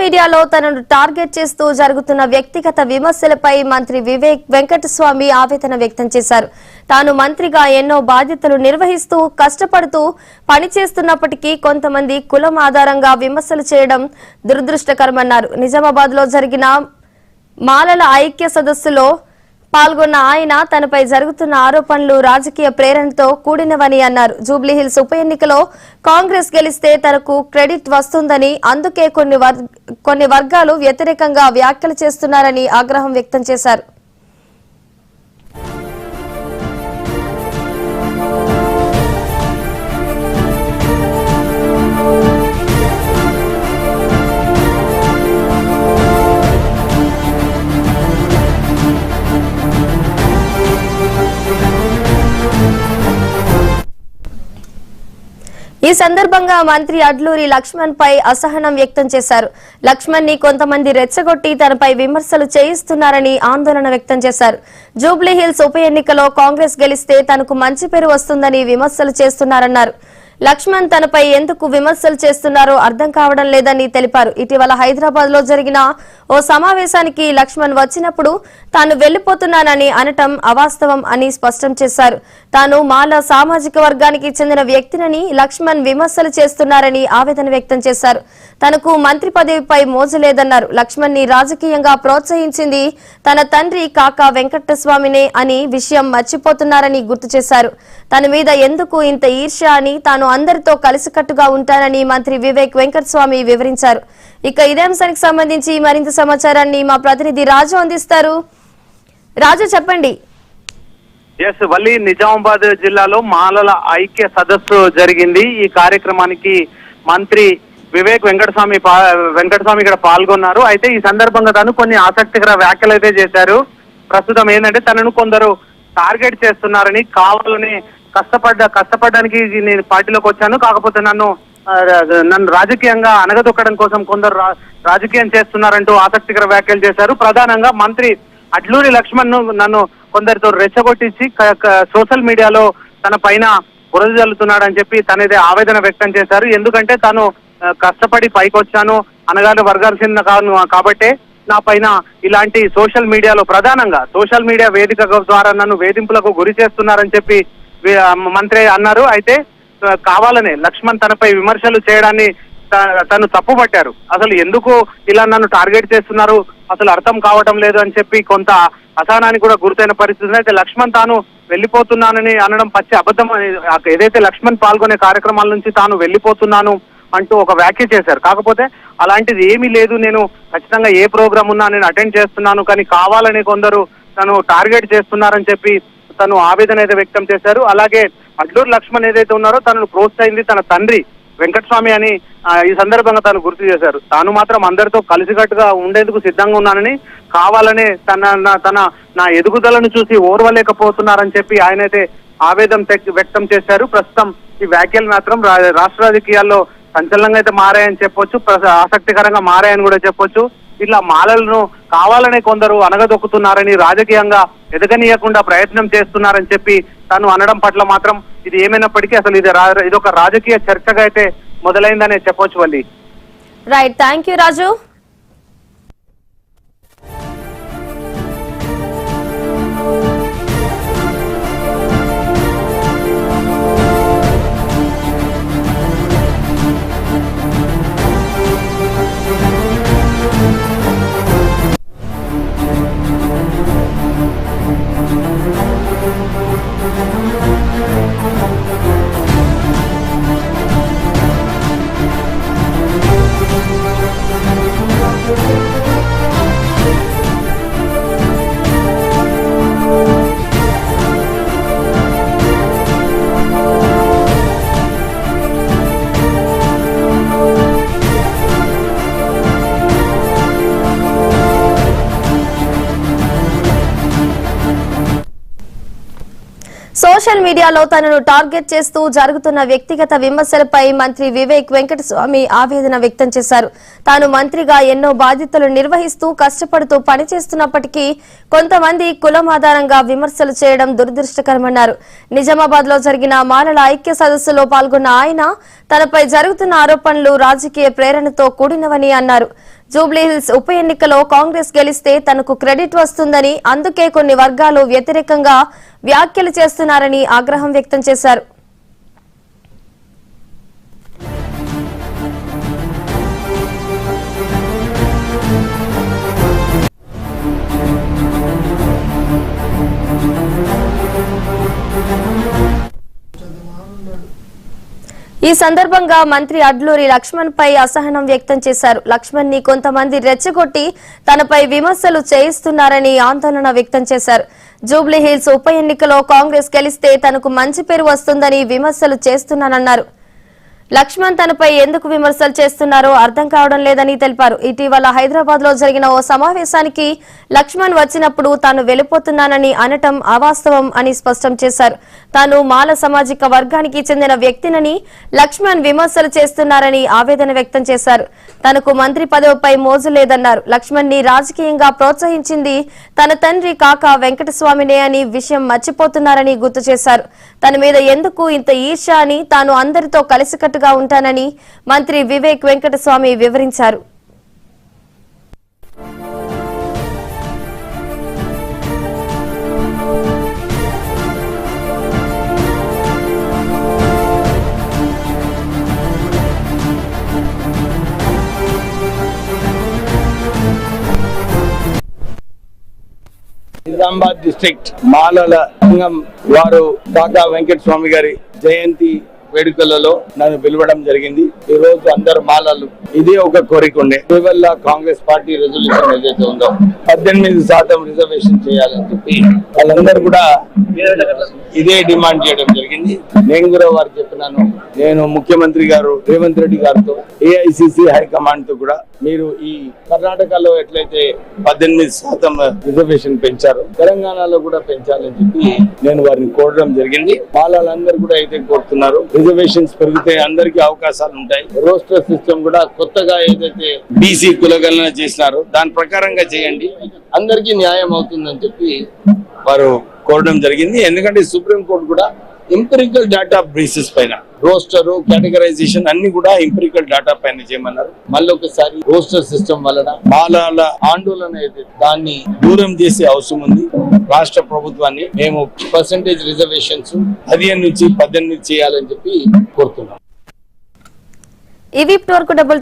మీడియాలో తనను టార్గెట్ చేస్తూ జరుగుతున్న వ్యక్తిగత విమర్శలపై మంత్రి వివేక్ వెంకటస్వామి ఆవేదన వ్యక్తం చేశారు. తాను మంత్రిగా ఎన్నో బాధ్యతలు నిర్వహిస్తూ కష్టపడుతూ పనిచేస్తున్నప్పటికీ కొంతమంది కులం ఆధారంగా విమర్శలు చేయడం దురదృష్టకరమన్నారు. నిజామాబాద్ లో జరిగిన మాలల ఐక్య సదస్సులో పాల్గొన్న ఆయన తనపై జరుగుతున్న ఆరోపణలు రాజకీయ ప్రేరణతో కూడినవని అన్నారు. జూబ్లీహిల్స్ ఉప ఎన్నికలో కాంగ్రెస్ గెలిస్తే తనకు క్రెడిట్ వస్తుందని, అందుకే కొన్ని వర్గాలు వ్యతిరేకంగా వ్యాఖ్యలు చేస్తున్నారని ఆగ్రహం వ్యక్తం చేశారు. ఈ సందర్భంగా మంత్రి అడ్లూరి లక్ష్మణ్ పై అసహనం వ్యక్తం చేశారు. లక్ష్మణ్ ని కొంతమంది రెచ్చగొట్టి తనపై విమర్శలు చేయిస్తున్నారని ఆందోళన వ్యక్తం చేశారు. జూబ్లీహిల్స్ ఉప ఎన్నికలో కాంగ్రెస్ గెలిస్తే తనకు మంచి పేరు వస్తుందని విమర్శలు చేస్తున్నారన్నారు. లక్ష్మణ్ తనపై ఎందుకు విమర్శలు చేస్తున్నారో అర్థం కావడం లేదని తెలిపారు. ఇటీవల హైదరాబాద్ లో జరిగిన ఓ సమావేశానికి లక్ష్మణ్ వచ్చినప్పుడు తాను వెళ్లిపోతున్నానని అనటం అవాస్తవం అని స్పష్టం చేశారు. తాను మాల సామాజిక వర్గానికి చెందిన వ్యక్తినని లక్ష్మణ్ విమర్శలు చేస్తున్నారని ఆవేదన వ్యక్తం చేశారు. తనకు మంత్రి పదవిపై మోజు లేదన్నారు. లక్ష్మణ్ ని రాజకీయంగా ప్రోత్సహించింది తన తండ్రి కాకా వెంకటస్వామినే అని విషయం మర్చిపోతున్నారని గుర్తు చేశారు. తన మీద ఎందుకు ఇంత ఈర్ష్య అని, తాను అందరితో కలిసికట్టుగా ఉంటానని మంత్రి వివేక్ వెంకటస్వామి వివరించారు. ఇక ఇదే అంశానికి సంబంధించి మరింత సమాచారాన్ని మా ప్రతినిధి రాజు అందిస్తారు. రాజు చెప్పండి. వల్లి, నిజామాబాద్ జిల్లాలో మాలల ఐక్య సదస్సు జరిగింది. ఈ కార్యక్రమానికి మంత్రి వివేక్ వెంకటస్వామి ఇక్కడ పాల్గొన్నారు. అయితే ఈ సందర్భంగా తాను కొన్ని ఆసక్తికర వ్యాఖ్యలు అయితే చేశారు. ప్రస్తుతం ఏంటంటే తనను కొందరు టార్గెట్ చేస్తున్నారని, కావాలని కష్టపడడానికి నేను పార్టీలోకి వచ్చాను, కాకపోతే నన్ను రాజకీయంగా అనగదొక్కడం కోసం కొందరు రాజకీయం చేస్తున్నారంటూ ఆసక్తికర వ్యాఖ్యలు చేశారు. ప్రధానంగా మంత్రి అడ్లూరి లక్ష్మణ్ నన్ను కొందరితో రెచ్చగొట్టించి సోషల్ మీడియాలో తన పైన బురద జల్లుతున్నాడని చెప్పి తనదే ఆవేదన వ్యక్తం చేశారు. ఎందుకంటే తాను కష్టపడి పైకి వచ్చాను, అనగానే వర్గాలు చెందిన కాబట్టే నా పైన ఇలాంటి సోషల్ మీడియాలో, ప్రధానంగా సోషల్ మీడియా వేదిక ద్వారా నన్ను వేధింపులకు గురి చేస్తున్నారని చెప్పి మంత్రి అన్నారు. అయితే కావాలనే లక్ష్మణ్ తనపై విమర్శలు చేయడాన్ని తను తప్పుపట్టారు. అసలు ఎందుకు ఇలా నన్ను టార్గెట్ చేస్తున్నారు అసలు అర్థం కావటం లేదు అని చెప్పి కొంత అసహనానికి కూడా గురైన పరిస్థితి. అయితే లక్ష్మణ్ తాను వెళ్లిపోతున్నానని అనడం పచ్చి అబద్ధం. ఏదైతే లక్ష్మణ్ పాల్గొనే కార్యక్రమాల నుంచి తాను వెళ్లిపోతున్నాను అంటూ ఒక వ్యాఖ్య చేశారు. కాకపోతే అలాంటిది ఏమీ లేదు, నేను ఖచ్చితంగా ఏ ప్రోగ్రామ్ ఉన్నా నేను అటెండ్ చేస్తున్నాను, కానీ కావాలని కొందరు తను టార్గెట్ చేస్తున్నారని చెప్పి తను ఆవేదన అయితే వ్యక్తం చేశారు. అలాగే అడ్లూరు లక్ష్మణ్ ఏదైతే ఉన్నారో తనను ప్రోత్సహించింది తన తండ్రి వెంకటస్వామి అని ఈ సందర్భంగా తాను గుర్తు చేశారు. తాను మాత్రం అందరితో కలిసికట్టుగా ఉండేందుకు సిద్ధంగా ఉన్నానని, కావాలనే నా ఎదుగుదలను చూసి ఓర్వలేకపోతున్నారని చెప్పి ఆయనైతే ఆవేదన వ్యక్తం చేశారు. ప్రస్తుతం ఈ వ్యాఖ్యలు మాత్రం రాష్ట్ర రాజకీయాల్లో సంచలనంగా అయితే మారాయని చెప్పొచ్చు, ఆసక్తికరంగా మారాయని కూడా చెప్పొచ్చు. ఇట్లా మాలలను కావాలనే కొందరు అనగదొక్కుతున్నారని, రాజకీయంగా ఎదగనీయకుండా ప్రయత్నం చేస్తున్నారని చెప్పి తను అనడం పట్ల మాత్రం ఇది ఏమైనప్పటికీ అసలు ఇది ఒక రాజకీయ చర్చగా అయితే మొదలైందనే చెప్పొచ్చు. Valli, right, thank you Raju. Social మీడియాలో తనను టార్గెట్ చేస్తూ జరుగుతున్న వ్యక్తిగత విమర్శలపై మంత్రి వివేక్ వెంకటస్వామి ఆవేదన వ్యక్తం చేశారు. తాను మంత్రిగా ఎన్నో బాధ్యతలు నిర్వహిస్తూ కష్టపడుతూ పనిచేస్తున్నప్పటికీ కొంతమంది కులం ఆధారంగా విమర్శలు చేయడం దురదృష్టకరమన్నారు. నిజామాబాద్ లో జరిగిన మాలల ఐక్య సదస్సులో పాల్గొన్న ఆయన తనపై జరుగుతున్న ఆరోపణలు రాజకీయ ప్రేరణతో కూడినవని అన్నారు. జూబ్లీహిల్స్ ఉప ఎన్నికలో కాంగ్రెస్ గెలిస్తే తనకు క్రెడిట్ వస్తుందని, అందుకే కొన్ని వర్గాలు వ్యతిరేకంగా వ్యాఖ్యలు చేస్తున్నారని ఆగ్రహం వ్యక్తం చేశారు. ఈ సందర్భంగా మంత్రి అడ్లూరి లక్ష్మణ్ పై అసహనం వ్యక్తం చేశారు. లక్ష్మణ్ ని కొంతమంది రెచ్చగొట్టి తనపై విమర్శలు చేయిస్తున్నారని ఆందోళన వ్యక్తం చేశారు. జూబ్లీహిల్స్ ఉప ఎన్నికలో కాంగ్రెస్ గెలిస్తే తనకు మంచి పేరు వస్తుందని విమర్శలు చేస్తున్నానన్నారు. లక్ష్మణ్ తనపై ఎందుకు విమర్శలు చేస్తున్నారో అర్థం కావడం లేదని తెలిపారు. ఇటీవల హైదరాబాద్ లో జరిగిన ఓ సమావేశానికి లక్ష్మణ్ వచ్చినప్పుడు తాను వెళ్లిపోతున్నానని అనటం అవాస్తవం అని స్పష్టం చేశారు. తాను మాల సామాజిక వర్గానికి చెందిన వ్యక్తినని లక్ష్మణ్ విమర్శలు చేస్తున్నారని ఆవేదన వ్యక్తం చేశారు. తనకు మంత్రి పదవిపై మోజు లేదన్నారు. లక్ష్మణ్ ని రాజకీయంగా ప్రోత్సహించింది తన తండ్రి కాకా వెంకటస్వామినే అని విషయం మర్చిపోతున్నారని గుర్తు చేశారు. తన మీద ఎందుకు ఇంత ఈర్ష్య అని, తాను అందరితో కలిసికట్టుగా ఉంటానని మంత్రి వివేక్ వెంకటస్వామి వివరించారు. నిజామాబాద్ డిస్ట్రిక్ట్ మాలల సంఘం వారు కాకా వెంకటస్వామి గారి జయంతి వేడుకలలో నన్ను పిలవడం జరిగింది. ఈ రోజు అందరు మాలలు ఇదే ఒక కోరిక ఉండే, ఇటీవల కాంగ్రెస్ పార్టీ రెజల్యూషన్ ఏదైతే ఉందో 18% రిజర్వేషన్ చేయాలని చెప్పి వాళ్ళందరూ కూడా ఇదే డిమాండ్ చేయడం జరిగింది. నేను కూడా వారికి చెప్పినాను, నేను ముఖ్యమంత్రి గారు రేవంత్ రెడ్డి గారితో, ఏఐసిసి హైకమాండ్ తో కూడా మీరు ఈ కర్ణాటకలో ఎట్లయితే 18% రిజర్వేషన్ పెంచారో తెలంగాణలో కూడా పెంచాలని చెప్పి నేను వారిని కోరడం జరిగింది. మాలలందరూ కూడా అయితే కోరుతున్నారు, రిజర్వేషన్స్ పెరిగితే అందరికీ అవకాశాలు ఉంటాయి. రోస్టర్ సిస్టమ్ కూడా కొత్తగా ఏదైతే బీసీ కులగణన చేసినారో దాని ప్రకారంగా చేయండి, అందరికీ న్యాయం అవుతుందని చెప్పి వారు కోరడం జరిగింది. ఎందుకంటే సుప్రీంకోర్టు కూడా ఎంపిరికల్ డేటా బేసిస్ పైన రోస్టర్ కేటగరైజేషన్ అన్ని కూడా ఎంపిరికల్ డేటా పైన చేయమన్నారు. మళ్ళీ ఒకసారి రోస్టర్ సిస్టమ్ వలన మాలాల ఆందోళన అయితే దాన్ని దూరం చేసే అవసరం ఉంది. రాష్ట్ర ప్రభుత్వాన్ని మేము పర్సెంటేజ్ రిజర్వేషన్స్ 15 నుంచి 18 చేయాలని చెప్పి కోరుతున్నాం. ఇవి ఇప్పటివరకు డబుల్